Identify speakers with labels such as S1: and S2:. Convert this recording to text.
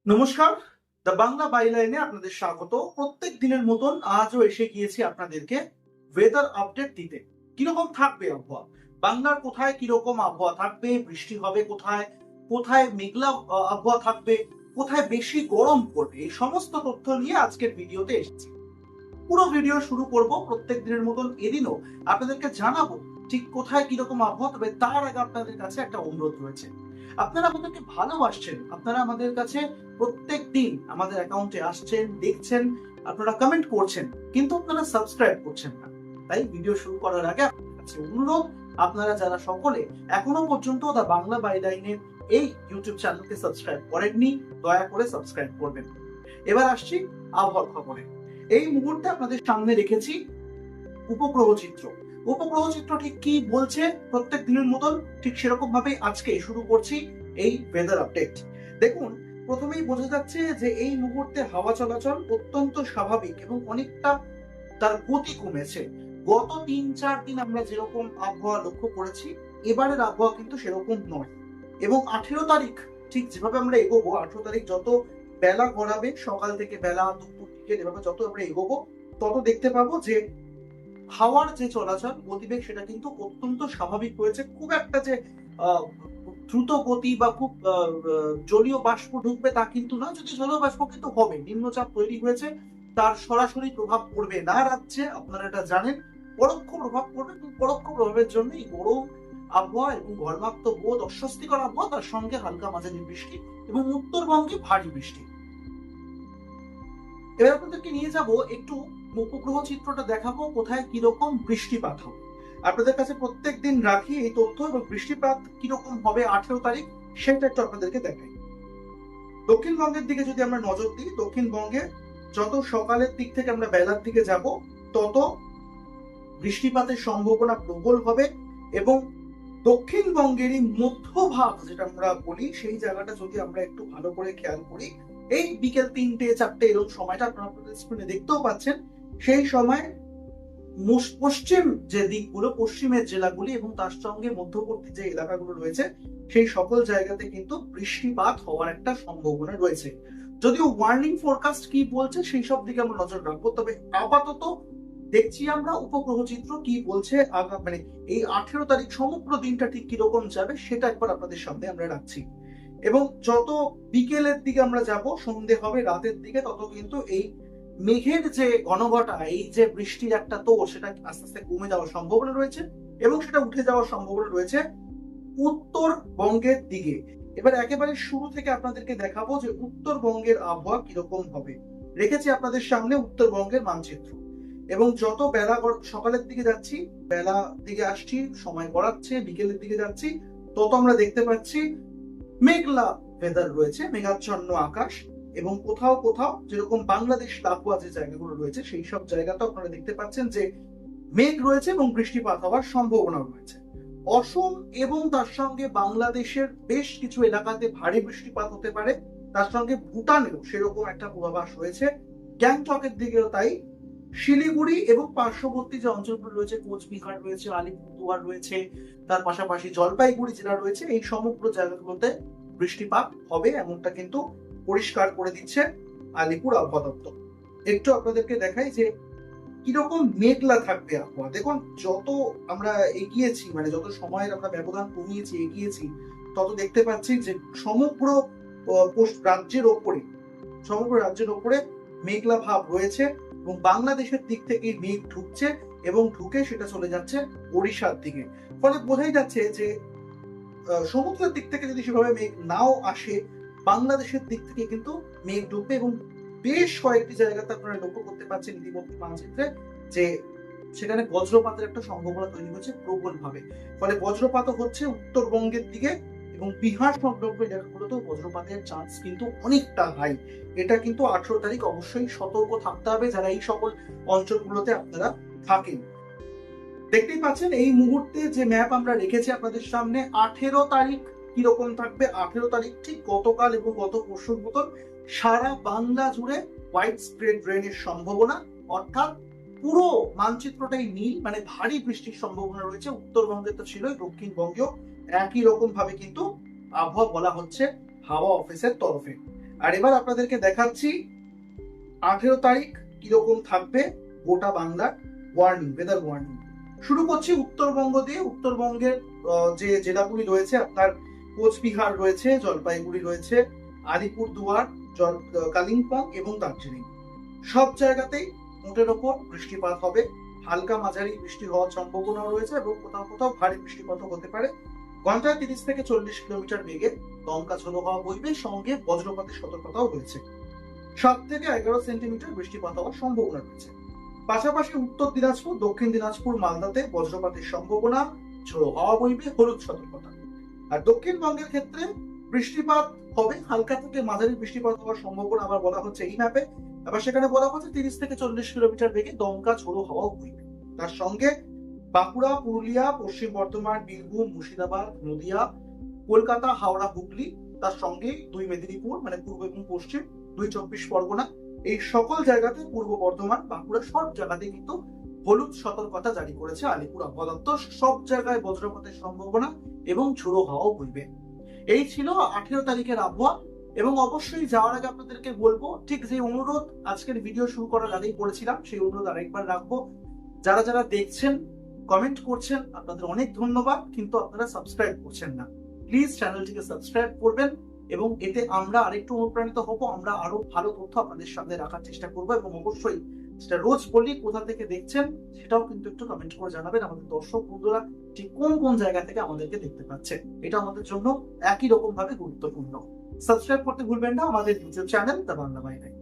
S1: নমস্কার, দ্য বাংলা বাইলাইনে আপনাদের স্বাগত। প্রত্যেক দিনের মতন আজও এসে গিয়েছি আপনাদেরকে ওয়েদার আপডেট দিতে। কিরকম থাকবে আবহাওয়া, বাংলার কোথায় কিরকম আবহাওয়া থাকবে, বৃষ্টি হবে কোথায়, কোথায় মেঘলা আবহাওয়া থাকবে, কোথায় বেশি গরম পড়বে, এই সমস্ত তথ্য নিয়ে আজকের ভিডিওতে এসেছি। পুরো ভিডিও শুরু করব প্রত্যেক দিনের মতন এদিনও আপনাদেরকে জানাবো ঠিক কোথায় কিরকম আবহাওয়া। তবে তার আগে আপনাদের কাছে একটা অনুরোধ রয়েছে, আপনারা আমাদেরকে ভালোবাসছেন, আপনারা আমাদের কাছে প্রত্যেক দিন আমাদের অ্যাকাউন্টে আসছেন, দেখছেন, আপনারা কমেন্ট করছেন, কিন্তু আপনারা সাবস্ক্রাইব করছেন না। তাই ভিডিও শুরু করার আগে আপনাদের কাছে অনুরোধ, আপনারা যারা সকলে এখনো পর্যন্ত দা বাংলা বাইলাইনের এই ইউটিউব চ্যানেলকে সাবস্ক্রাইব করেননি, দয়া করে সাবস্ক্রাইব করবেন। এবার আসছি আবহাওয়ার খবরে। এই মুহূর্তে আপনাদের সামনে রেখেছি উপগ্রহ চিত্র। উপগ্রহ চিত্র ঠিক কি বলছে প্রত্যেক দিনের মতন, ঠিক সেরকম ভাবে আজকে শুরু করছি এই ওয়েদার আপডেট। দেখুন, প্রথমেই বোঝা যাচ্ছে যে এই মুহূর্তে হাওয়া চলাচল অত্যন্ত স্বাভাবিক এবং অনেকটা তার গতি কমেছে। গত ৩-৪ দিন আমরা যেরকম আবহাওয়া লক্ষ্য করেছি, এবারের আবহাওয়া কিন্তু সেরকম নয়। এবং 18 তারিখ ঠিক যেভাবে আমরা এগোবো, 18 তারিখ যত বেলা গড়াবে, সকাল থেকে বেলা, দুপুর থেকে এভাবে যত আমরা এগোবো, তত দেখতে পাবো যে হাওয়ার যে চলাচল গতিবেগ সেটা কিন্তু অত্যন্ত স্বাভাবিক হয়েছে। খুব একটা যে দ্রুত গতি বা খুব জলীয় বাষ্প ঢুকবে তা কিন্তু না। যদি জলীয় বাষ্প কিন্তু হবে, নিম্নচাপ তৈরি হয়েছে, তার সরাসরি প্রভাব পড়বে না রাজ্যে, আপনারা এটা জানেন। পরোক্ষ প্রভাব পড়বে, কিন্তু পরোক্ষ প্রভাবের জন্য এই গরম আবহাওয়া এবং ঘর্মাক্ত বোধ, অস্বস্তিকর আবহাওয়া, তার সঙ্গে হালকা মাঝারি বৃষ্টি এবং উত্তরবঙ্গে ভারী বৃষ্টি। এবার আপনাদেরকে নিয়ে যাব একটু উপগ্রহ চিত্রটা দেখাবো, কোথায় কিরকম বৃষ্টিপাত হবে। আপনাদের কাছে প্রত্যেক দিন রাখি এই তথ্য, এবং বৃষ্টিপাত কিরকম হবে 18 তারিখ সেটা একটু আপনাদেরকে দেখাই। দক্ষিণবঙ্গের দিকে যদি আমরা নজর দিই, দক্ষিণবঙ্গে যত সকালের দিক থেকে আমরা বেলার দিকে যাব, তত বৃষ্টিপাতের সম্ভাবনা প্রবল হবে। এবং দক্ষিণবঙ্গেরই মধ্যভাগ যেটা আমরা বলি, সেই জায়গাটা যদি আমরা একটু ভালো করে খেয়াল করি, এই বিকেল 3-4 এরকম সময়টা আপনারা আপনাদের স্ক্রিনে দেখতেও পাচ্ছেন, সেই সময় পশ্চিম যে দিকগুলো, পশ্চিমের জেলাগুলি এবং তার সঙ্গে মধ্যবর্তী যে এলাকাগুলো রয়েছে, সেই সকল জায়গাতে কিন্তু বৃষ্টিপাত হওয়ার একটা সম্ভাবনা রয়েছে। যদিও ওয়ার্নিং ফোরকাস্ট কি বলছে সেই সব দিকে আমরা নজর রাখবো, তবে আপাতত দেখছি আমরা উপগ্রহ চিত্র কি বলছে মানে এই 18 তারিখ সমগ্র দিনটা ঠিক কিরকম যাবে সেটা একবার আপনাদের সামনে আমরা রাখছি। এবং যত বিকেলের দিকে আমরা যাব, সন্ধে হবে, রাতের দিকে, তত কিন্তু এই মেঘের যে ঘনঘটা, এই যে বৃষ্টির একটা তোড়, সেটা আস্তে আস্তে কমে যাওয়ার সম্ভাবনা রয়েছে এবং সেটা উঠে যাওয়ার সম্ভাবনা রয়েছে উত্তরবঙ্গের দিকে। এবার একেবারে শুরু থেকে আপনাদেরকে দেখাবো যে উত্তরবঙ্গের আবহাওয়া কিরকম হবে। রেখেছি আপনাদের সামনে উত্তরবঙ্গের মানচিত্র, এবং যত বেলা সকালের দিকে যাচ্ছি, বেলা দিকে আসছি, সময় গড়াচ্ছে, বিকেলের দিকে যাচ্ছি, তত আমরা দেখতে পাচ্ছি মেঘলা ওয়েদার রয়েছে, মেঘাচ্ছন্ন আকাশ। এবং কোথাও কোথাও যেরকম বাংলাদেশ লাগোয়া যে জায়গাগুলো রয়েছে, সেই সব জায়গাতেও আপনারা দেখতে পাচ্ছেন যে মেঘ রয়েছে এবং বৃষ্টিপাত হওয়ার সম্ভাবনা রয়েছে। অসম এবং তার সঙ্গে বাংলাদেশের বেশ কিছু এলাকাতে ভারী বৃষ্টিপাত হতে পারে, তার সঙ্গে ভুটানেও সেরকম একটা পূর্বাভাস রয়েছে, গ্যাংটকের দিকেও তাই। শিলিগুড়ি এবং পার্শ্ববর্তী যে অঞ্চলগুলো রয়েছে, কোচবিহার রয়েছে, আলিপুরদুয়ার রয়েছে, তার পাশাপাশি জলপাইগুড়ি জেলা রয়েছে, এই সমগ্র জায়গাগুলোতে বৃষ্টিপাত হবে, এমনটা কিন্তু পরিষ্কার করে দিচ্ছে আলিপুর আবহাওয়া দপ্তর। একটু আপনাদেরকে দেখাই যে কিরকম মেঘলা থাকবে আবহাওয়া। দেখুন, যত আমরা এগিয়েছি, মানে যত সময়ের আমরা ব্যবধান কমিয়েছি, এগিয়েছি, তত দেখতে পাচ্ছি যে সমগ্র রাজ্যের ওপরে, সমগ্র রাজ্যের ওপরে মেঘলা ভাব রয়েছে এবং বাংলাদেশের দিক থেকে মেঘ ঢুকছে এবং ঢুকে সেটা চলে যাচ্ছে ওড়িশার দিকে। ফলে বোঝাই যাচ্ছে যে সমুদ্রের দিক থেকে যদি সেভাবে মেঘ নাও আসে, বাংলাদেশের দিক থেকে কিন্তু মেঘ ঢুকবে। এবং বেশ কয়েকটি জায়গাতে আপনারা লক্ষ্য করতে পারছেন ইতিমধ্যে মানচিত্রে যে সেখানে বজ্রপাতের একটা সম্ভাবনা তৈরি হচ্ছে প্রবল ভাবে। ফলে বজ্রপাত হচ্ছে উত্তরবঙ্গের দিকে এবং বিহার সংলগ্ন এলাকাগুলোতেও বজ্রপাতের চান্স কিন্তু অনেকটা হাই। এটা কিন্তু 18 তারিখ অবশ্যই সতর্ক থাকতে হবে যারা এই সকল অঞ্চলগুলোতে আপনারা থাকেন। দেখতেই পাচ্ছেন এই মুহূর্তে যে ম্যাপ আমরা রেখেছি আপনাদের সামনে, 18 তারিখ কিরকম থাকবে। 18 তারিখ ঠিক গতকাল এবং গত পরশুর মতন সারা বাংলা জুড়ে হোয়াইট স্প্রেড রেনের সম্ভাবনা, অর্থাৎ পুরো মানচিত্রটাই নীল, মানে ভারী বৃষ্টির সম্ভাবনা রয়েছে। উত্তরবঙ্গে তো ছিলই, দক্ষিণবঙ্গেও একই রকম ভাবে কিন্তু আবহাওয়া বলা হচ্ছে হাওয়া অফিসের তরফে। আর এবার আপনাদেরকে দেখাচ্ছি 18 তারিখ কিরকম থাকবে গোটা বাংলার ওয়ার্নিং, ওয়েদার ওয়ার্নিং। শুরু করছি উত্তরবঙ্গ দিয়ে। উত্তরবঙ্গের যে জেলাগুলি রয়েছে, আপনার কোচবিহার রয়েছে, জলপাইগুড়ি রয়েছে, আলিপুরদুয়ার, কালিম্পং এবং দার্জিলিং, সব জায়গাতেই মোটের ওপর বৃষ্টিপাত হবে। হালকা মাঝারি বৃষ্টি হওয়ার সম্ভাবনা রয়েছে এবং কোথাও কোথাও ভারী বৃষ্টিপাতও হতে পারে। ঘন্টায় 30 থেকে 40 কিলোমিটার বেগে দমকা ঝোড়ো হাওয়া বইবে, সঙ্গে বজ্রপাতের সতর্কতাও রয়েছে। 7 থেকে 11 সেন্টিমিটার বৃষ্টিপাত হওয়ার সম্ভাবনা রয়েছে। পাশাপাশি উত্তর দিনাজপুর, দক্ষিণ দিনাজপুর, মালদাতে বজ্রপাতের সম্ভাবনা, ঝোড়ো হাওয়া বইবে, হলুদ সতর্কতা। আর দক্ষিণবঙ্গের ক্ষেত্রে বৃষ্টিপাত হবে, হালকা থেকে মাঝারি বৃষ্টিপাত হওয়ার সম্ভাবনা আবার বলা হচ্ছে এই ম্যাপে। আবার সেখানে বলা হচ্ছে 30 থেকে 40 কিলোমিটার বেগে দমকা ঝোড়ো হাওয়াও বইবে। তার সঙ্গে বাঁকুড়া, পুরুলিয়া, পশ্চিম বর্ধমান, বীরভূম, মুর্শিদাবাদ, নদিয়া, কলকাতা, হাওড়া, হুগলি, তার সঙ্গে 2 মেদিনীপুর মানে পূর্ব এবং পশ্চিম, 2 24 পরগনা, এই সকল জায়গাতে, পূর্ব বর্ধমান, বাঁকুড়া, সব জায়গাতে কিন্তু হলুদ সতর্কতা জারি করেছে আলিপুর আবহাওয়া দপ্তর। সব জায়গায় বজ্রপাতের সম্ভাবনা এবং ঝোড়ো হাওয়াও বইবে। এই ছিল 18 তারিখের আবহাওয়া। এবং অবশ্যই যাওয়ার আগে আপনাদেরকে বলবো, ঠিক যে অনুরোধ আজকের ভিডিও শুরু করার আগেই করেছিলাম, সেই অনুরোধ আরেকবার রাখবো। যারা যারা দেখছেন, কমেন্ট করছেন, আপনাদের অনেক ধন্যবাদ, কিন্তু আপনারা সাবস্ক্রাইব করছেন না। প্লিজ চ্যানেলটিকে সাবস্ক্রাইব করবেন এবং এতে আমরা আরেকটু অনুপ্রাণিত হব। আমরা আরো ভালো তথ্য আপনাদের সামনে রাখার চেষ্টা করবো। এবং অবশ্যই যেটা রোজ বলি, কোথা থেকে দেখছেন সেটাও কিন্তু একটু কমেন্ট করে জানাবেন। আমাদের দর্শক বন্ধুরা ঠিক কোন কোন জায়গা থেকে আমাদেরকে দেখতে পাচ্ছে, এটা আমাদের জন্য একই রকম ভাবে গুরুত্বপূর্ণ। সাবস্ক্রাইব করতে ভুলবেন না আমাদের YouTube channel the Bangla by night.